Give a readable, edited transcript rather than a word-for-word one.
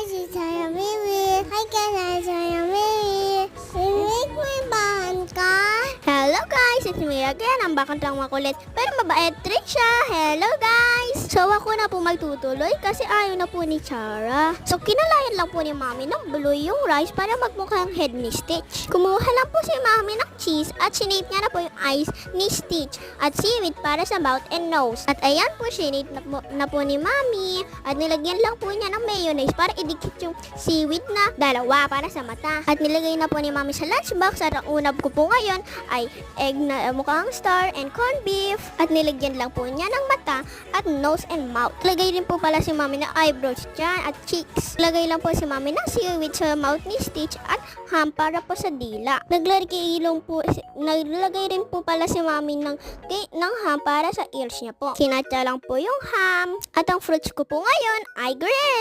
guys, it's Sarah Baby. Hi guys, it's Sarah Baby. Rinig mo yung bahan ka? Hello guys, it's me again. Ang bakit lang makulit pero mabait rin siya. Hello guys! So ako na po magtutuloy kasi ayaw na po ni Chara. So kinalayan lang po ni Mami ng blue yung rice para magmukhang head ni Stitch. Kumuha lang po si Mami ng cheese at sinape niya na po yung eyes ni Stitch at seaweed para sa mouth and nose. At ayan po, sinape na po ni Mami at nilagyan lang po niya ng mayonnaise para idikit yung seaweed na dalawa para sa mata. At nilagay na po ni Mami sa lunchbox at ang unab ko po ngayon ay egg na mukhang star and corned beef at nilagyan lang po niya ng mata at nose and mouth. Lagay din po pala si Mami na eyebrows dyan at cheeks. Lagay lang po si Mami ng seaweed sa mouth ni Stitch at ham para po sa dila. Naglagay rin po pala si Mami ng ham para sa ears niya po. Kinatsa lang po yung ham at ang fruits ko po ngayon ay grape.